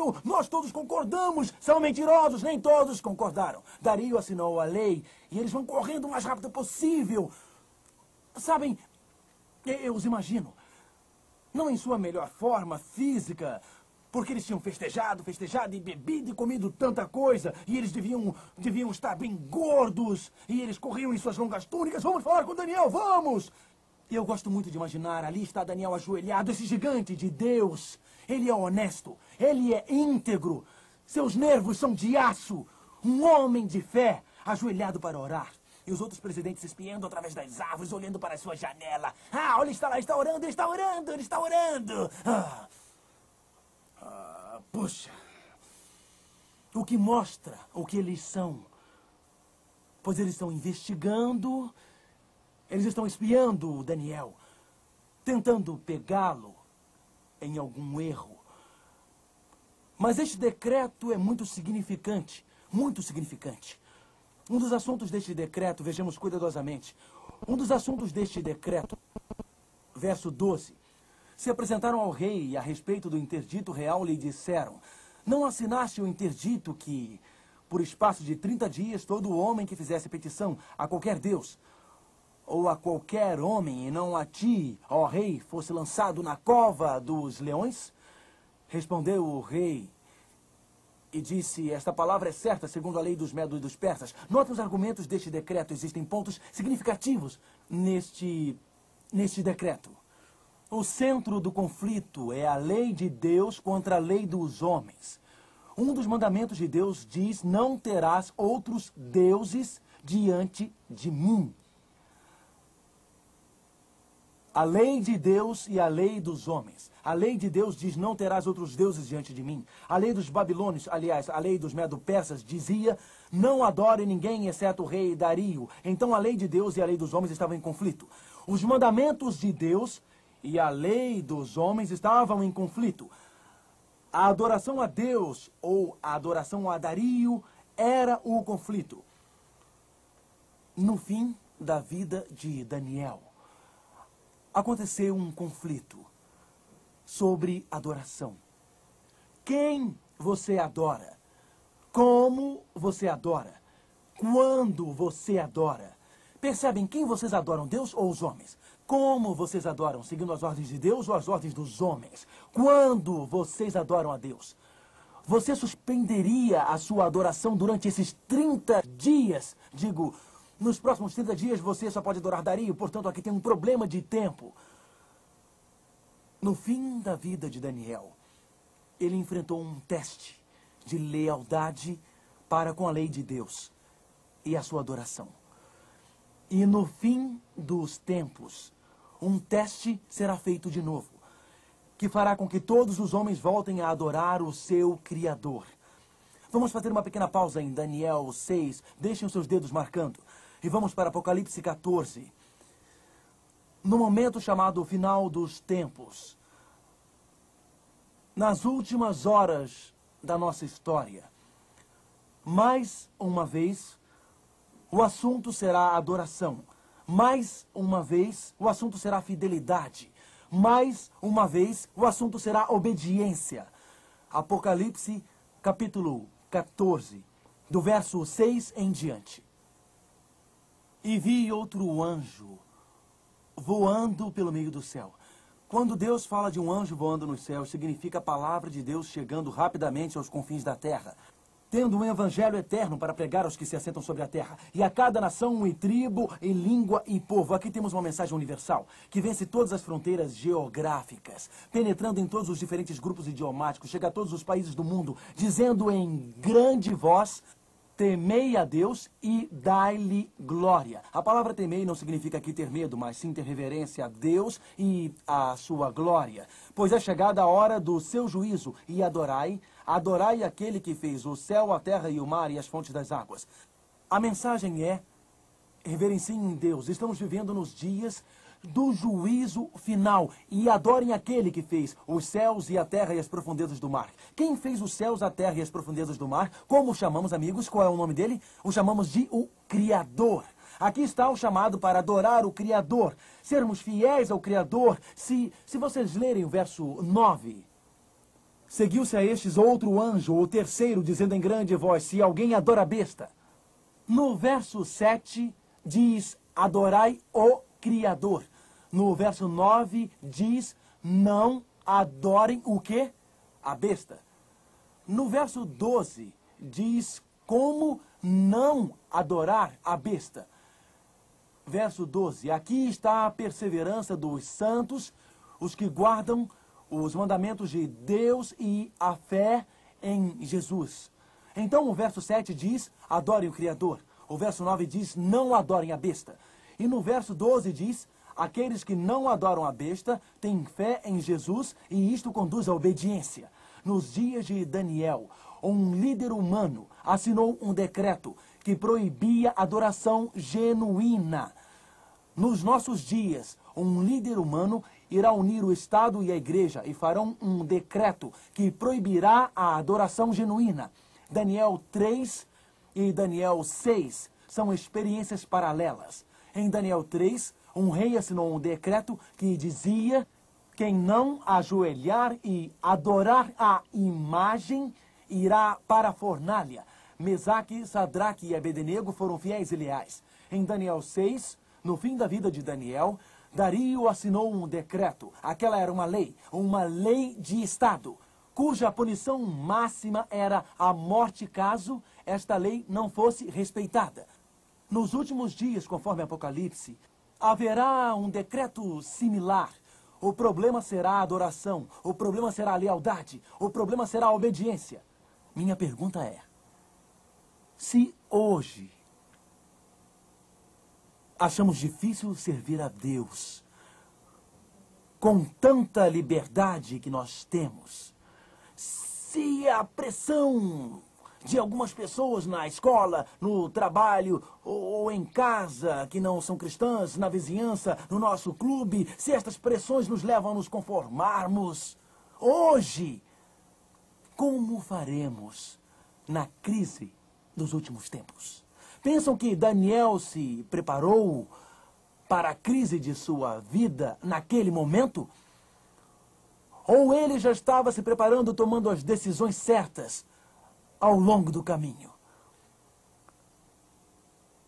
Dario, nós todos concordamos. São mentirosos, nem todos concordaram. Dario assinou a lei e eles vão correndo o mais rápido possível. Sabem, eu os imagino. Não em sua melhor forma física, porque eles tinham festejado e bebido e comido tanta coisa. E eles deviam estar bem gordos. E eles corriam em suas longas túnicas. Vamos falar com Daniel, vamos! E eu gosto muito de imaginar, ali está Daniel ajoelhado, esse gigante de Deus. Ele é honesto, ele é íntegro. Seus nervos são de aço. Um homem de fé, ajoelhado para orar. E os outros presidentes espiando através das árvores, olhando para a sua janela. Ah, olha, está lá, está orando, ele está orando, ele está orando. Puxa. O que mostra o que eles são. Pois eles estão investigando, eles estão espiando o Daniel, tentando pegá-lo em algum erro. Mas este decreto é muito significante, muito significante. Um dos assuntos deste decreto, vejamos cuidadosamente, um dos assuntos deste decreto, verso 12, se apresentaram ao rei a respeito do interdito real lhe disseram, não assinaste o interdito que, por espaço de 30 dias, todo homem que fizesse petição a qualquer deus, ou a qualquer homem, e não a ti, ó rei, fosse lançado na cova dos leões? Respondeu o rei e disse, esta palavra é certa, segundo a lei dos medos e dos persas. Note os argumentos deste decreto. Existem pontos significativos neste decreto. O centro do conflito é a lei de Deus contra a lei dos homens. Um dos mandamentos de Deus diz, não terás outros deuses diante de mim. A lei de Deus e a lei dos homens. A lei de Deus diz, não terás outros deuses diante de mim. A lei dos babilônios, aliás, a lei dos medo-persas dizia, não adore ninguém exceto o rei Dario. Então a lei de Deus e a lei dos homens estavam em conflito. Os mandamentos de Deus e a lei dos homens estavam em conflito. A adoração a Deus ou a adoração a Dario era o conflito. No fim da vida de Daniel, aconteceu um conflito sobre adoração. Quem você adora? Como você adora? Quando você adora? Percebem quem vocês adoram, Deus ou os homens? Como vocês adoram? Seguindo as ordens de Deus ou as ordens dos homens? Quando vocês adoram a Deus? Você suspenderia a sua adoração durante esses 30 dias? Digo, nos próximos 30 dias você só pode adorar Dario, portanto aqui tem um problema de tempo. No fim da vida de Daniel, ele enfrentou um teste de lealdade para com a lei de Deus e a sua adoração. E no fim dos tempos, um teste será feito de novo, que fará com que todos os homens voltem a adorar o seu Criador. Vamos fazer uma pequena pausa em Daniel 6, deixem os seus dedos marcando. E vamos para Apocalipse 14. No momento chamado final dos tempos, nas últimas horas da nossa história, mais uma vez, o assunto será adoração. Mais uma vez, o assunto será fidelidade. Mais uma vez, o assunto será obediência. Apocalipse, capítulo 14, do verso 6 em diante. E vi outro anjo voando pelo meio do céu. Quando Deus fala de um anjo voando nos céus, significa a palavra de Deus chegando rapidamente aos confins da terra, tendo um evangelho eterno para pregar aos que se assentam sobre a terra, e a cada nação e tribo, e língua e povo. Aqui temos uma mensagem universal, que vence todas as fronteiras geográficas, penetrando em todos os diferentes grupos idiomáticos, chega a todos os países do mundo, dizendo em grande voz, temei a Deus e dai-lhe glória. A palavra temei não significa aqui ter medo, mas sim ter reverência a Deus e a sua glória. Pois é chegada a hora do seu juízo, e adorai aquele que fez o céu, a terra e o mar e as fontes das águas. A mensagem é, reverenciem Deus. Estamos vivendo nos dias do juízo final. E adorem aquele que fez os céus e a terra e as profundezas do mar. Quem fez os céus, a terra e as profundezas do mar? Como o chamamos, amigos? Qual é o nome dele? O chamamos de o Criador. Aqui está o chamado para adorar o Criador. Sermos fiéis ao Criador. Se vocês lerem o verso 9... Seguiu-se a estes outro anjo, o terceiro, dizendo em grande voz: se alguém adora a besta. No verso 7 diz: adorai o Criador. No verso 9 diz: não adorem o quê? A besta. No verso 12 diz como não adorar a besta. Verso 12: aqui está a perseverança dos santos, os que guardam os mandamentos de Deus e a fé em Jesus. Então o verso 7 diz: adorem o Criador. O verso 9 diz: não adorem a besta. E no verso 12 diz: aqueles que não adoram a besta têm fé em Jesus e isto conduz à obediência. Nos dias de Daniel, um líder humano assinou um decreto que proibia adoração genuína. Nos nossos dias, um líder humano irá unir o Estado e a Igreja e farão um decreto que proibirá a adoração genuína. Daniel 3 e Daniel 6 são experiências paralelas. Em Daniel 3, um rei assinou um decreto que dizia: quem não ajoelhar e adorar a imagem irá para a fornalha. Mesaque, Sadraque e Abednego foram fiéis e leais. Em Daniel 6, no fim da vida de Daniel, Dario assinou um decreto. Aquela era uma lei de Estado, cuja punição máxima era a morte caso esta lei não fosse respeitada. Nos últimos dias, conforme Apocalipse, haverá um decreto similar. O problema será a adoração, o problema será a lealdade, o problema será a obediência. Minha pergunta é: se hoje achamos difícil servir a Deus com tanta liberdade que nós temos, se a pressão de algumas pessoas na escola, no trabalho ou em casa que não são cristãs, na vizinhança, no nosso clube, se estas pressões nos levam a nos conformarmos, hoje, como faremos na crise dos últimos tempos? Pensam que Daniel se preparou para a crise de sua vida naquele momento? Ou ele já estava se preparando, tomando as decisões certas ao longo do caminho?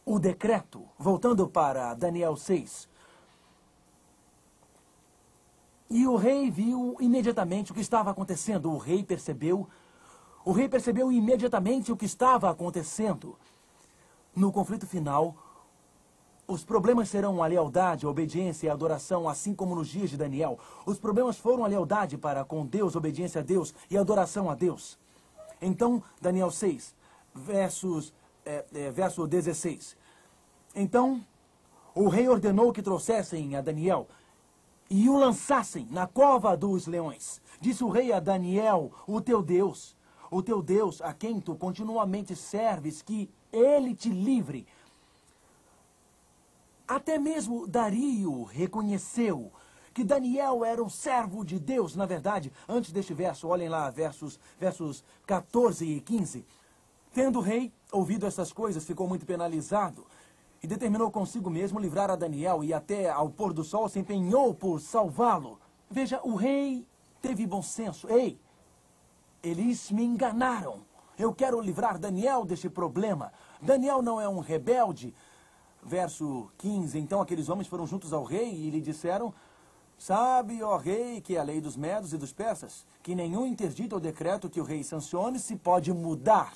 O decreto, voltando para Daniel 6, e o rei viu imediatamente o que estava acontecendo. O rei percebeu imediatamente o que estava acontecendo. No conflito final, os problemas serão a lealdade, a obediência e a adoração, assim como nos dias de Daniel. Os problemas foram a lealdade para com Deus, a obediência a Deus e a adoração a Deus. Então, Daniel 6, verso 16. Então, o rei ordenou que trouxessem a Daniel e o lançassem na cova dos leões. Disse o rei a Daniel: o teu Deus a quem tu continuamente serves, que ele te livre. Até mesmo Dario reconheceu que Daniel era um servo de Deus. Na verdade, antes deste verso, olhem lá, versos 14 e 15. Tendo o rei ouvido essas coisas, ficou muito penalizado e determinou consigo mesmo livrar a Daniel, e até ao pôr do sol se empenhou por salvá-lo. Veja, o rei teve bom senso. Ei, eles me enganaram. Eu quero livrar Daniel deste problema. Daniel não é um rebelde. Verso 15. Então aqueles homens foram juntos ao rei e lhe disseram: sabe, ó rei, que a lei dos medos e dos persas, que nenhum interdito ou decreto que o rei sancione se pode mudar.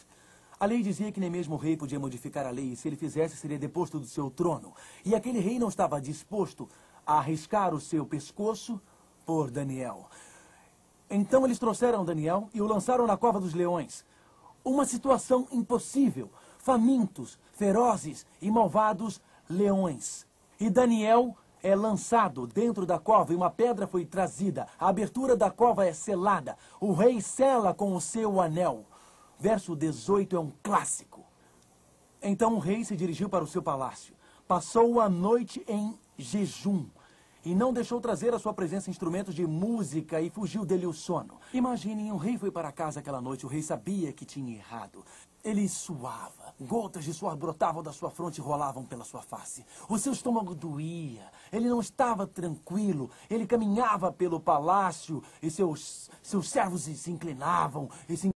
A lei dizia que nem mesmo o rei podia modificar a lei, e se ele fizesse, seria deposto do seu trono. E aquele rei não estava disposto a arriscar o seu pescoço por Daniel. Então eles trouxeram Daniel e o lançaram na cova dos leões. Uma situação impossível. Famintos, ferozes e malvados leões. E Daniel é lançado dentro da cova e uma pedra foi trazida. A abertura da cova é selada. O rei sela com o seu anel. Verso 18 é um clássico. Então o rei se dirigiu para o seu palácio. Passou a noite em jejum e não deixou trazer à sua presença instrumentos de música e fugiu dele o sono. Imaginem, um rei foi para casa aquela noite, o rei sabia que tinha errado. Ele suava, gotas de suor brotavam da sua fronte e rolavam pela sua face. O seu estômago doía, ele não estava tranquilo, ele caminhava pelo palácio e seus servos se inclinavam e se